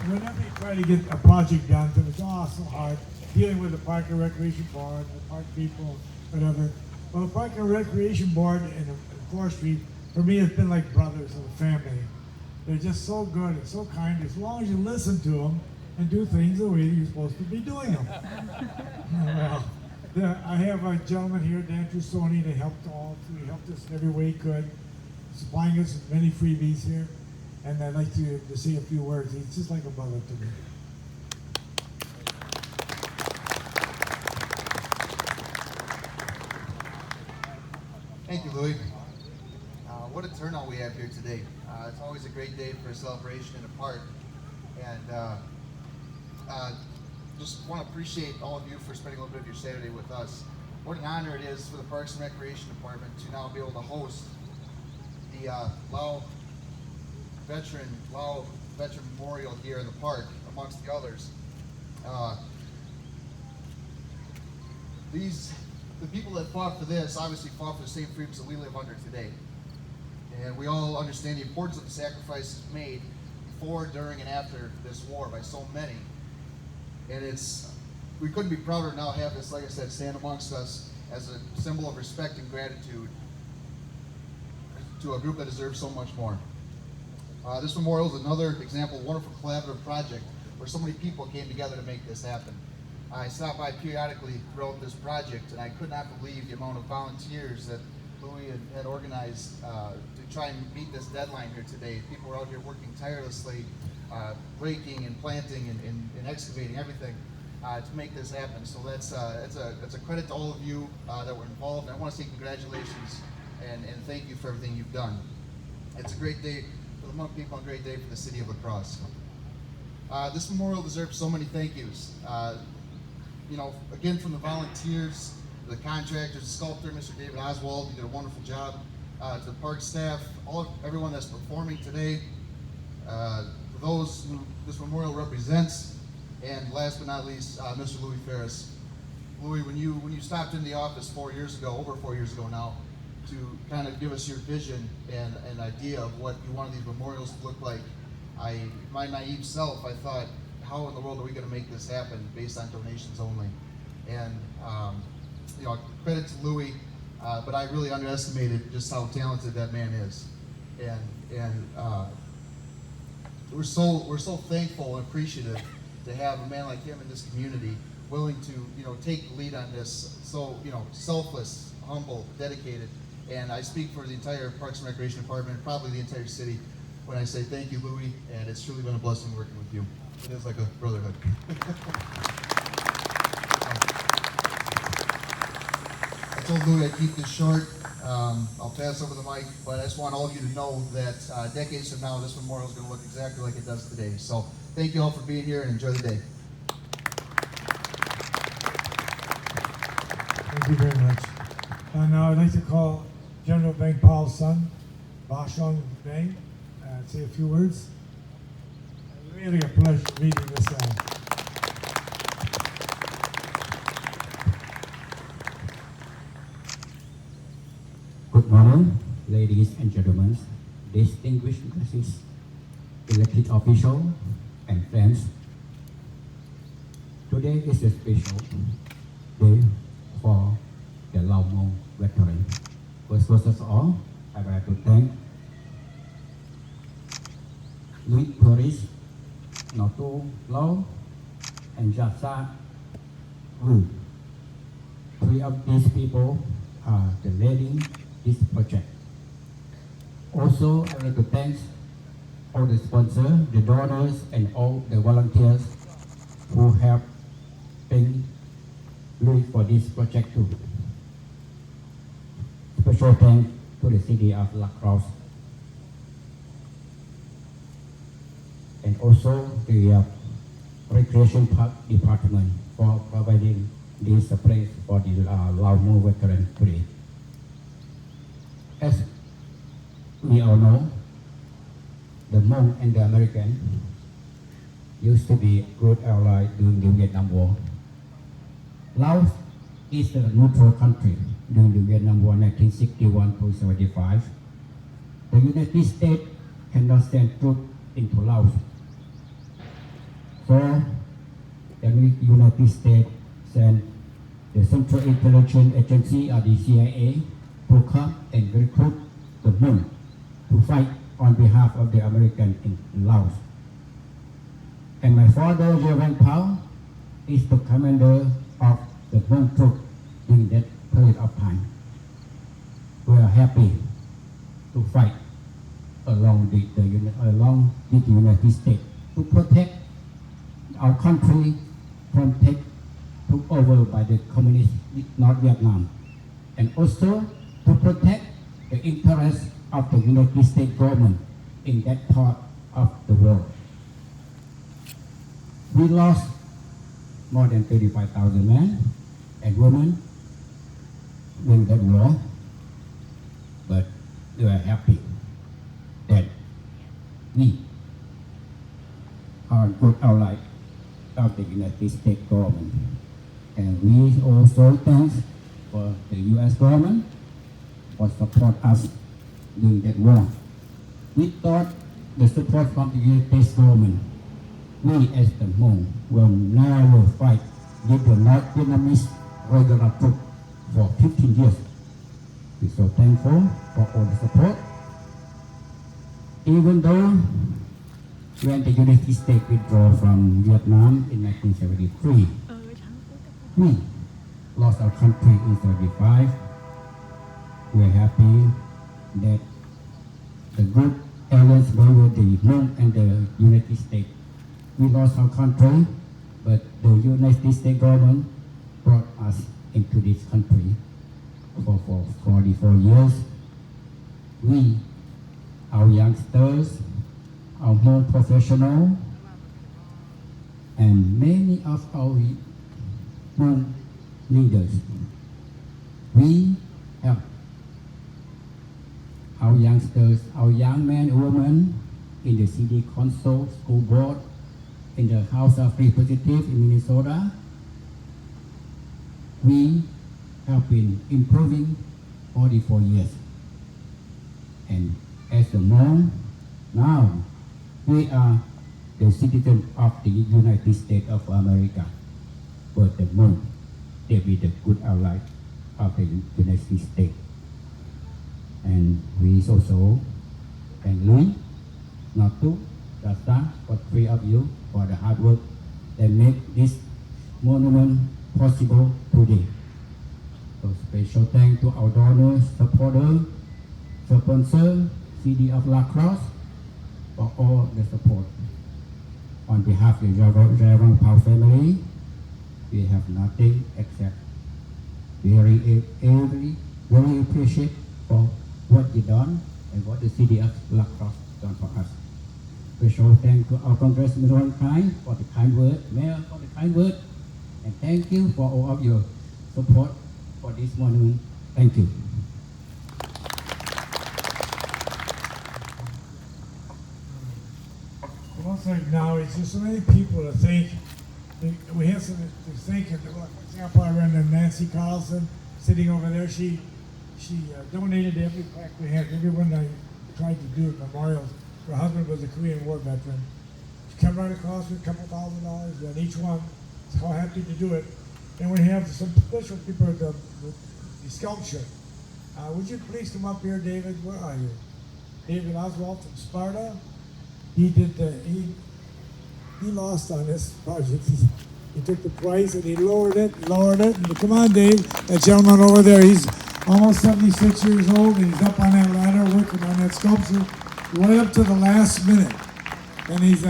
Whenever you try to get a project done, it's so hard dealing with the Park and Recreation Board, the park people, whatever. Well, the Park and Recreation Board and Forestry, for me, has been like brothers of a family. They're just so good and so kind, as long as you listen to them and do things the way you're supposed to be doing them. Well, I have a gentleman here, Dan Trussoni, that helped us in every way he could, supplying us with many freebies here. And I'd like to say a few words. He's just like a brother to me. Thank you, Louis. What a turnout we have here today. It's always a great day for a celebration in a park. And just want to appreciate all of you for spending a little bit of your Saturday with us. What an honor it is for the Parks and Recreation Department to now be able to host the Lao Veteran Memorial here in the park, amongst the others. The people that fought for this obviously fought for the same freedoms that we live under today. And we all understand the importance of the sacrifices made before, during, and after this war by so many. And we couldn't be prouder to now have this, like I said, stand amongst us as a symbol of respect and gratitude to a group that deserves so much more. This memorial is another example of a wonderful collaborative project where so many people came together to make this happen. I stop by periodically throughout this project, and I could not believe the amount of volunteers that Louis had organized to try and meet this deadline here today. People were out here working tirelessly, raking and planting and excavating everything to make this happen. So that's a credit to all of you that were involved. And I want to say congratulations and thank you for everything you've done. It's a great day for the Hmong people and a great day for the city of La Crosse. This memorial deserves so many thank yous. Again, from the volunteers, the contractors, the sculptor, Mr. David Oswald, you did a wonderful job. To the park staff, everyone that's performing today, for those who this memorial represents, and last but not least, Mr. Louis Ferris. Louis, when you stopped in the office over 4 years ago now, to kind of give us your vision and an idea of what you wanted these memorials to look like, my naive self, I thought, how in the world are we going to make this happen based on donations only? And credit to Louis, but I really underestimated just how talented that man is. And we're so thankful and appreciative to have a man like him in this community, willing to take the lead on this. So selfless, humble, dedicated. And I speak for the entire Parks and Recreation Department, probably the entire city, when I say thank you, Louis. And it's truly been a blessing working with you. It is like a brotherhood. I told Louis I'd keep this short. I'll pass over the mic, but I just want all of you to know that decades from now, this memorial is going to look exactly like it does today. So thank you all for being here and enjoy the day. Thank you very much. Now I'd like to call General Beng Paul's son, Ba Shong Beng, say a few words. Really a pleasure meeting this Good morning, ladies and gentlemen, distinguished guests, elected officials, and friends. Today is a special day for the Lao Hmong veteran. First of all, I would like to thank Louis Ferris, Noto Lao, and Jasa Wu. Three of these people are the leading this project. Also, I would like to thank all the sponsors, the donors, and all the volunteers who have been Louis for this project too. Special thanks to the city of La Crosse and also the Recreation Park Department for providing this place for the Lao Hmong veteran today. As we all know, the Hmong and the American used to be good allies during the Vietnam War. Laos is a neutral country during the Vietnam War 1961 to 75. The United States cannot send troops into Laos. So the United States sent the Central Intelligence Agency or the CIA to come and recruit the Hmong to fight on behalf of the Americans in Laos. And my father, Reverend Pao, is the commander of the Hmong troops during that period of time. We are happy to fight along with the United States to protect our country from took over by the communist North Vietnam, and also to protect the interests of the United States government in that part of the world. We lost more than 35,000 men and women in that war, but we are happy that we are good ally of the United States government. And we also thank for the U.S. government for support us during that war. We thought the support from the United States government, we as the Hmong will never fight with the North Vietnamese regular troops for 15 years. We're so thankful for all the support. Even though when the United States withdrew from Vietnam in 1973, we lost our country in 1975. We're happy that the good alliance between the Hmong and the United States. We lost our country, but the United States government brought us into this country for 44 years. We, our youngsters, our Hmong professionals, and many of our Hmong leaders, we have our youngsters, our young men and women in the city council, school board, in the House of Representatives in Minnesota. We have been improving 44 years. And as a Hmong, now we are the citizens of the United States of America. But the Hmong, they be the good ally of the United States. And we also thank Louis, Natu, Rasta, for three of you for the hard work that make this monument possible today. So special thanks to our donors, supporters, sponsors, City of La Crosse for all the support. On behalf of the Javan Pao family, we have nothing except very appreciate for what you done and what the City of La Crosse done for us. Special thanks to our Congressman Ron Kai for the kind word, Mayor for the kind word, and thank you for all of your support for this monument. Thank you. I want to acknowledge there's so many people to thank. We have some to thank. For example, I ran into Nancy Carlson sitting over there. She donated every plaque we had. Everyone I tried to do at memorials. Her husband was a Korean War veteran. She came right across with a couple $1,000 on each one. So happy to do it. And we have some special people at the sculpture. Would you please come up here, David? Where are you? David Oswald from Sparta. He did he lost on this project. He took the price and he lowered it. And come on, Dave. That gentleman over there, he's almost 76 years old and he's up on that ladder working on that sculpture right up to the last minute. And he's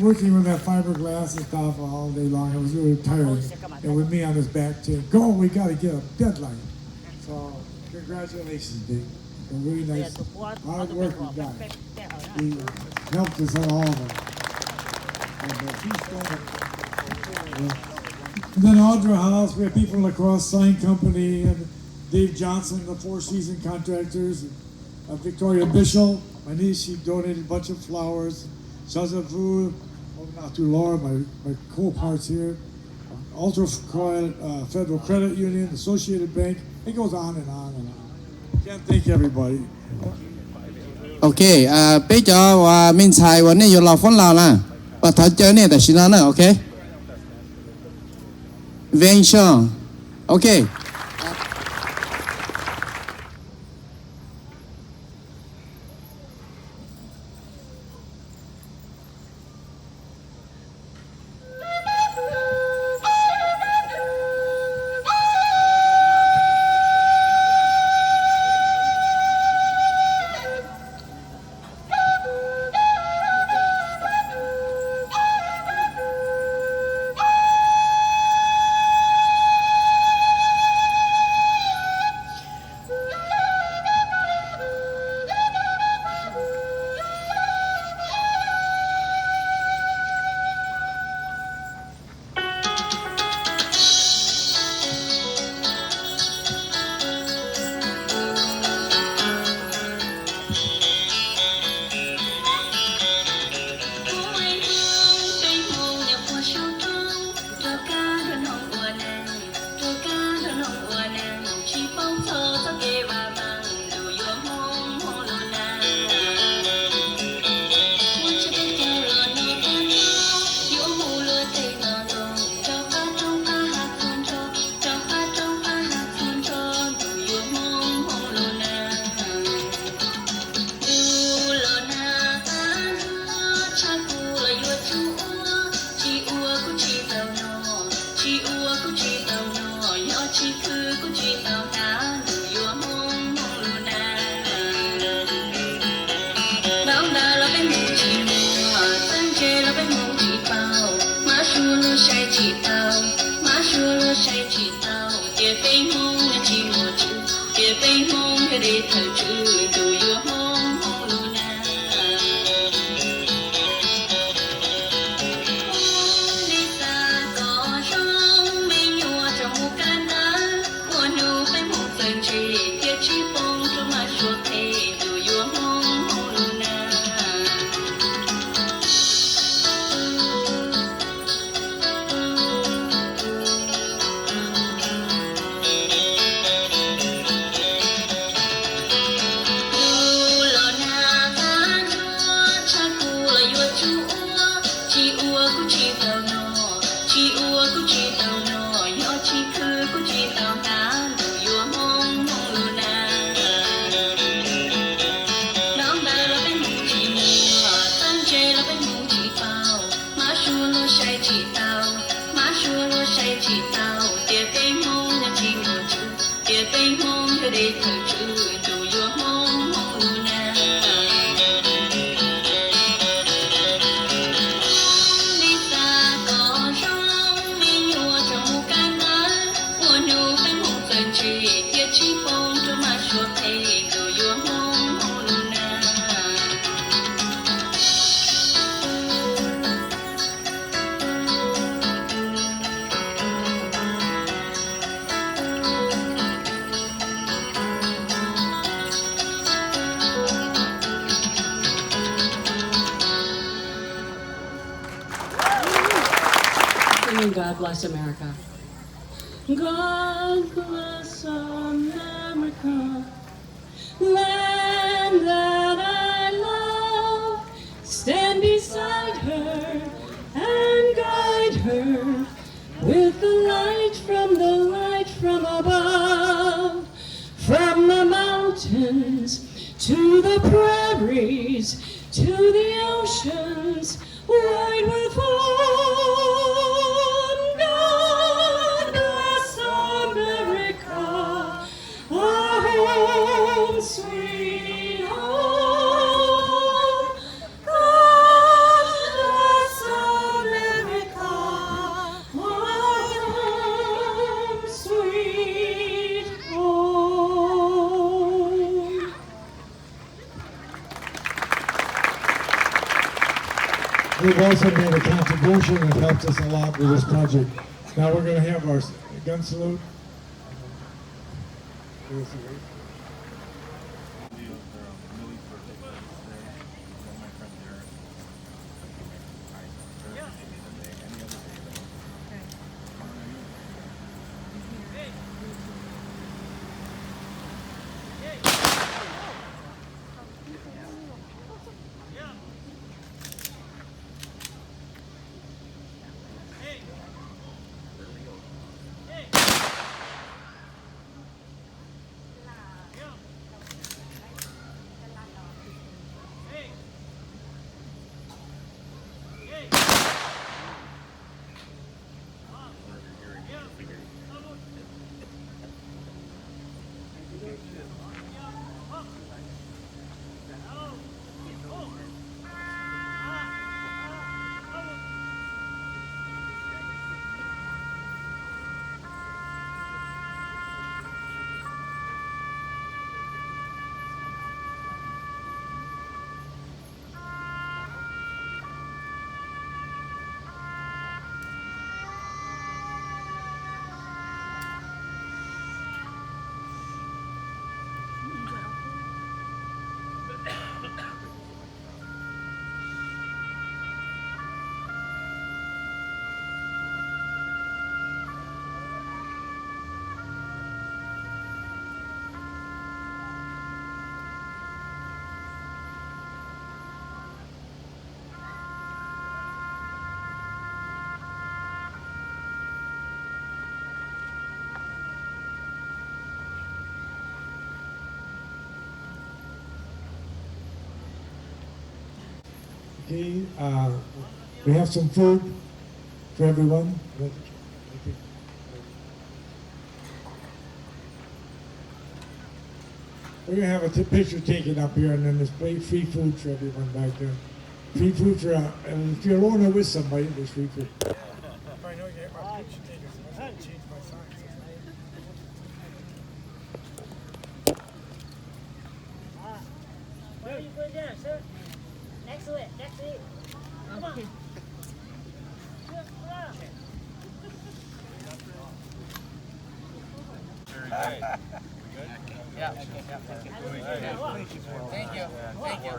working with that fiberglass and stuff all day long. It was really tiring. And with me on his back too. We got to get a deadline. So congratulations, Dave. A really nice, hard working guy. He helped us on all of them. And then Audra House, we have people in La Crosse Sign Company, and Dave Johnson, the Four Season Contractors, and Victoria Bishop, my niece, she donated a bunch of flowers. Shaza Vu, not too Laura, my co-parts here. Ultra Federal Credit Union, Associated Bank. It goes on and on and on. Can't thank everybody. Okay, bây giờ mình xài vấn đề là phone lao là và thật chơi này là xin nó nữa, okay? Venture, okay. chỉ tao má xua lo say chỉ tao tiệt tây mông là chỉ một chữ tiệt tây mông cái để thở chữ đủ yêu mông mông lu na đi xa có rong mình nhua trong một can đá mua nụ phải một phần chỉ tiệt chỉ bông cho má xua thế đủ yêu mông mông lu na để thở chữ đủ yêu mong mong lu na đi xa có rong mình nhua trong một can đá mua nụ phải một phần chỉ tiệt chỉ bông cho má xua thế đủ yêu mong mong lu na Singing God Bless America. God bless America, land that I love. Stand beside her and guide her with the light from above. From the mountains to the prairies to the oceans wide with foam. God bless America, our home, sweet home. God bless America, our home, sweet home. We've also made a contribution that helps us a lot with this project. Now we're going to have our gun salute. Okay, we have some food for everyone. We're going to have a picture taken up here, and then there's free food for everyone back there. Free food for, and if you're alone or with somebody, there's free food. Where you put there, sir? Next to it, next to it. Come on. Yeah. Thank you. Thank you.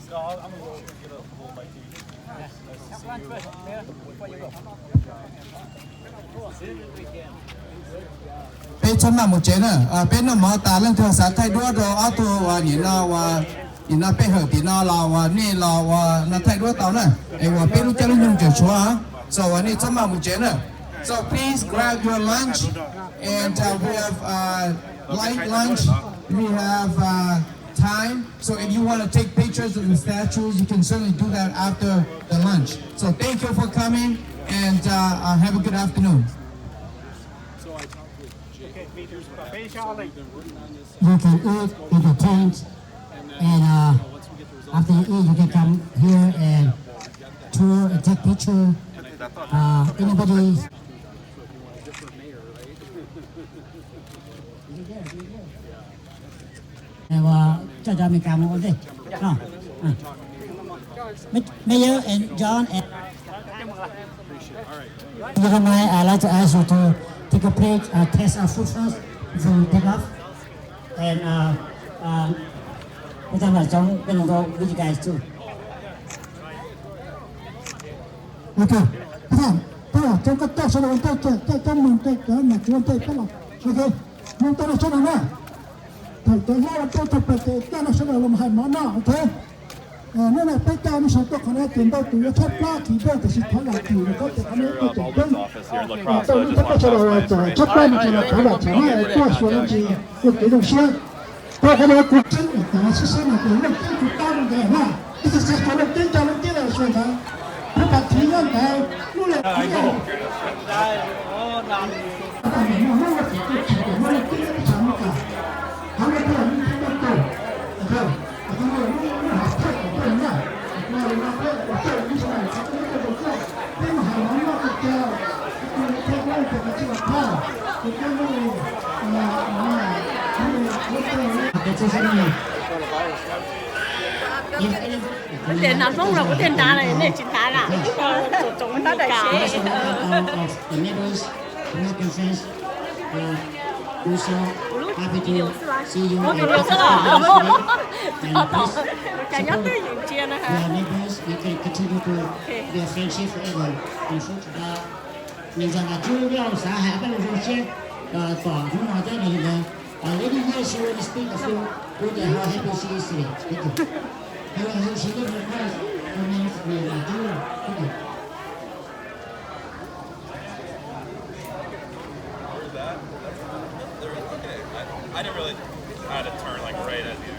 So I'm gonna go get a bowl of my tea. Nice to see you. Before you go. เป็นชนมาหมดเจนเป็นน้ำหมอตาเรื่องภาษาไทยด้วยเราเอาตัวว่านี่เราว่านี่เราไปเหอะพี่น้องเราว่านี่เราว่าเราไทยด้วยเต่าน่ะไอ้ว่าเป็นรู้จักเรื่องจะชัวร์so วันนี้ชนมาหมดเจนso please grab your lunch and we have light lunch we have time so if you want to take pictures of the statues you can certainly do that after the lunch so thank you for coming and have a good afternoon You can eat in the tent, and after you eat, you can come here and tour and take picture. Anybody? Cho mình cảm ơn đi. Mayor and John and Jeremiah, I'd like to ask you to take a plate, test our food first before we take off. And we talk about John, we're going to go with you guys too. Okay. Thôi, chúng ta sẽ làm tay mình tay cái mà chúng ta phải làm. Okay. Chúng ta sẽ làm nè. Thôi, tôi nói tôi tập cái ta sẽ làm hai món nào, okay? Nên là cái ta mình sẽ có khả năng tiền đâu từ thấp lá thì đâu thì sẽ thoát lại thì có thể khả năng có thể đến. Tôi cũng sẽ là thấp lá mình sẽ là thoát lại thì nó qua số lượng gì của cái đồng xuyên. Tôi cái này cuộc chiến là sẽ là cái lượng tiền của ta mình để mà cái sẽ có lượng tiền cho lượng tiền là xuyên thẳng. Nó bật thì nó cái nó là cái này. Nó là cái chuyện nó là cái sản phẩm cả. Hắn là cái những cái đặc thù. Được không? Tiền nào không là có tiền đá này nên chỉ đá là chúng ta đại chế. Also, happy to see you. Có video rất là chả nhắc tới những chuyện này hả? Neighbors, we can continue to be a friendship forever. Mình rằng là chưa biết xã hội các đồng chí tỏ chúng nói tới này là lady here she will speak a few good and how happy she is today. Thank you. Hello, she did her best. Her name is Julia. Thank you. I didn't really had to turn like right at you.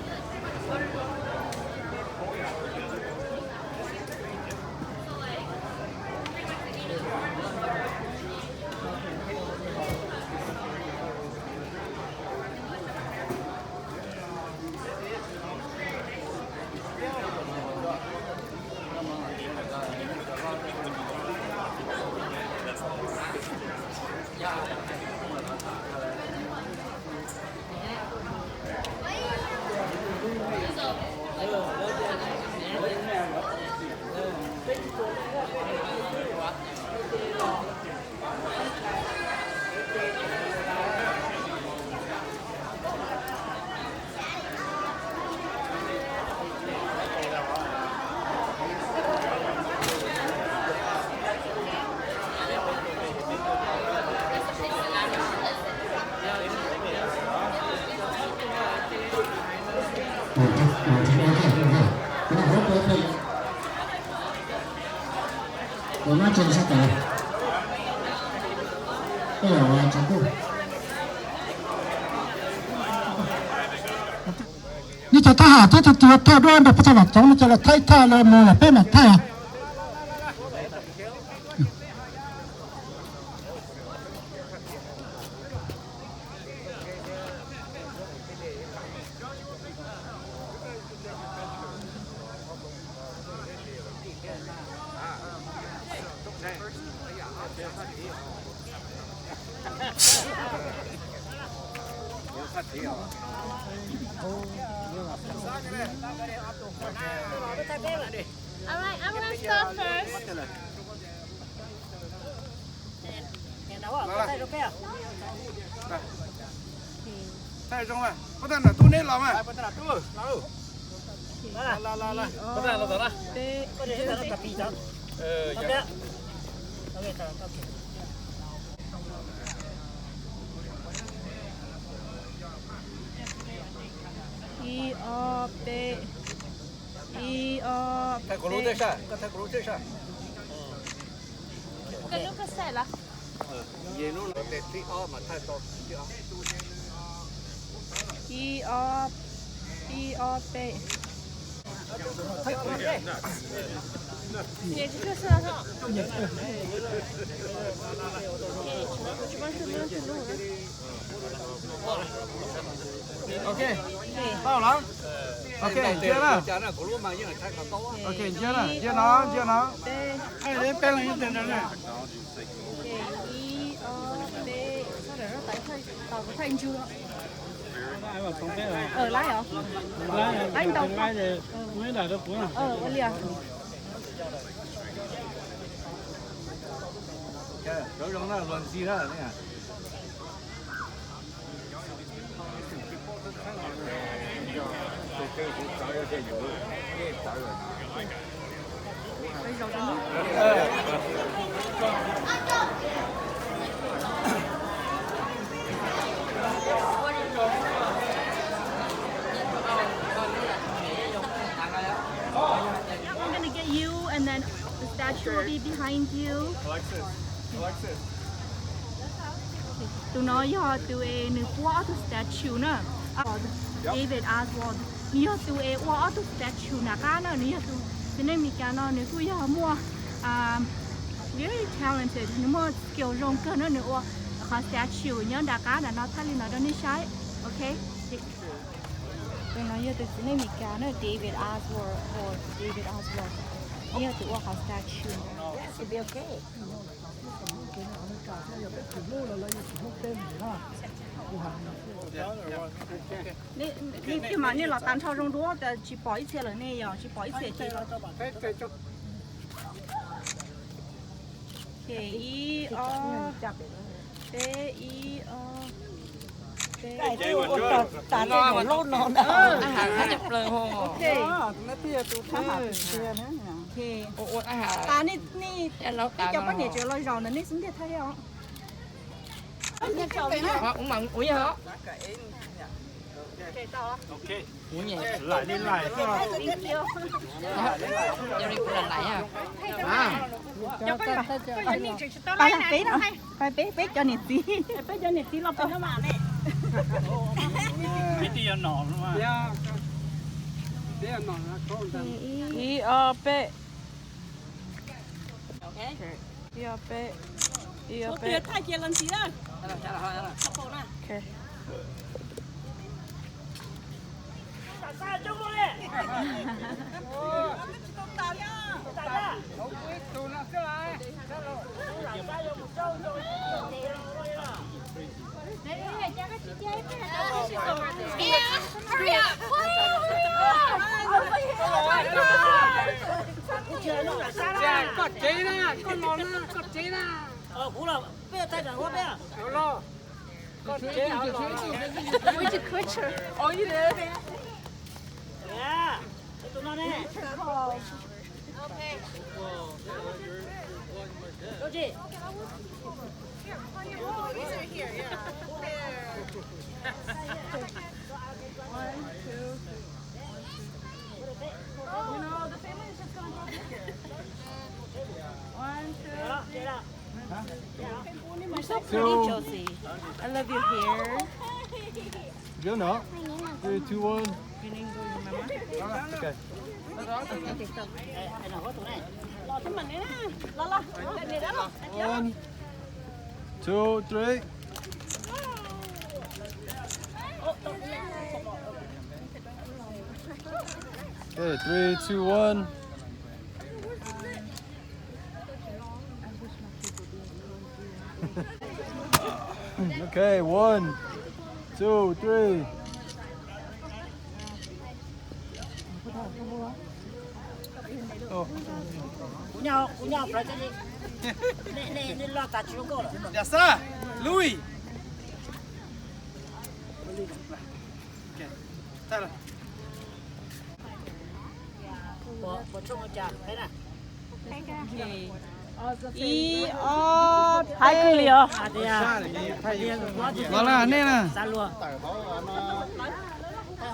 Tôi nói trên sẽ tới. Đây là cháu cô. Như cho ta hạ ta đoan được phải là chống cho là thay tha là mồ là bên mặt thay à. Alright, I'm gonna start first. Thay trong này, có thể là tu nên làm à? Có thể là tu, lâu. La. Có thể là đó là. Có thể là cà phê đó. Dạ. I O P I O Thay cổ lúa thế sao? Có thay cổ lúa thế sao? cái lúc nó sẽ là Về nó là để tí o mà thay to tí o. I O P也就是那种。Ok. Bao lắm. Ok, chưa nào. Ok, chưa nào. Chưa nó. Ai đến bên là như thế nào nè. I O P sao để nó tao có thanh chưa? Lái hả? Anh đâu? Mới là đâu cuốn à? Cái liền. Đối trong đó là luận gì đó nè. I'm gonna get you, and then the statue will be behind you. Alexis. Tụi nó giờ tụi nữ qua tụi statue nữa. David Oswald. Nữ tụi qua tụi statue nè cả nó nữ tụi. Cho nên mình cái nó nữ tụi giờ mua very talented, nữ mua skill rong cơ nó nữa. Có statue nhớ đã cả là nó thay lên nó đó nữ sai. Okay. Tụi nó giờ tụi nên mình cái nó David Oswald or David Oswald. Nữ tụi có statue. It should be okay. Nè mà nè là tan thao rong đũa thì chỉ bỏ ít xe là nè giờ chỉ bỏ ít xe chỉ. I O T I O Cái tôi ta nó mà lốt nó đó. Ăn chụp lời hồ. Ok. Nó tia tụi thằng hạt tia nữa. Ok. Ta nè cái cho bắt nhẹ trở lại rồi nè xuống đây thấy không? Cũng mặn ủi hả? Ok. Lại lên lại. Giờ đi cũng lần lại ha. Bài là bé đâu hay? Bài bé cho nè tí. Bé cho nè tí lo bé nó mà nè. Cái tiền nọ luôn mà. I O P Okay. I O P I O P. Tuyệt thay kia lần gì đó. Ok. Sao chung luôn đi. Hurry up! Cọt chế nè, con món nè, cọt chế nè. Cũng là bây giờ tay chẳng quá bây giờ. Cọt chế áo lò. Which picture? Oh, you did. Yeah. Tụi nó nè. Okay. Đâu chị? These are here, yeah. One, two. You know, the family is just gonna go here. One, two, three. You're so pretty, Josie. I love your hair. Chưa nữa. 3, 2, 1. You need to go with mama. Okay. Cái nào có tụi này? Lo cho mình đấy nè. Lo. Cái này đó lo. 1, 2, 3. Okay, 3, 2, 1. Okay, 1, 2, 3. Oh. Punya berarti ni lo tak cukup lah. Biasa, Louis. Okay, tak lah. 我冲我家来了。一二，排队了。啊对呀。完了，那呢？三路。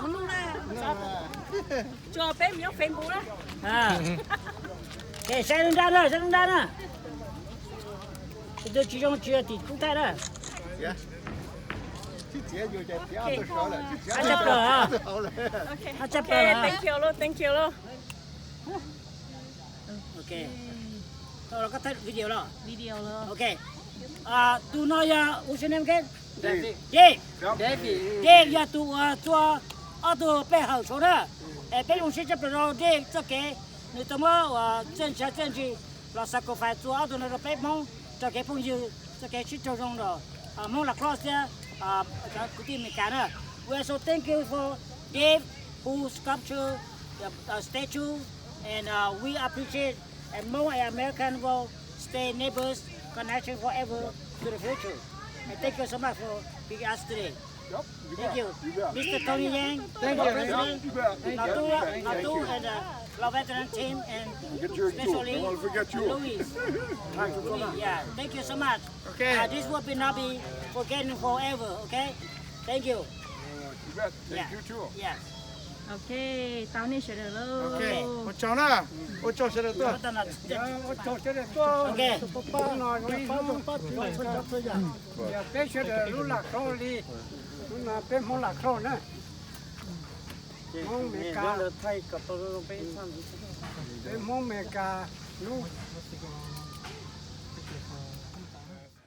không luôn nè cho phép nhóc phim bù đó cái xe lên đan á tôi chỉ trong chưa thì cũng tay đó anh chấp rồi à anh chấp rồi thank you luôn ok rồi có thấy video rồi luôn ok tu nói what's your name again David. Dave ya tu cho auto 背后说的被用车chấp rồi Dave cho cái người ta mới chân chỉ là sacrifice cho auto nó bị mong cho cái phong dư cho cái chít trong rồi mong là Crosse cái team mình cả nữa we also thank you for Dave who sculpture the statue and we appreciate and more American will stay neighbors connection forever to the future and thank you so much for being us today. Thank you, Mr. Tony Yang, Thank you, President, Natu and the veteran team, and especially Louis. Yeah, thank you so much. Okay. This will not be forgotten forever. Okay, thank you. Thank you too. Yes. ok tao này sẽ được luôn Ok, một cháu nè, một cháu sẽ được tôi. một chỗ sẽ được tôi. Ba nói cái cái sẽ được lúc lạc rồi đi, lúc nào bên không lạc rồi nữa. Mong mẹ cả. Bên mong mẹ cả lúc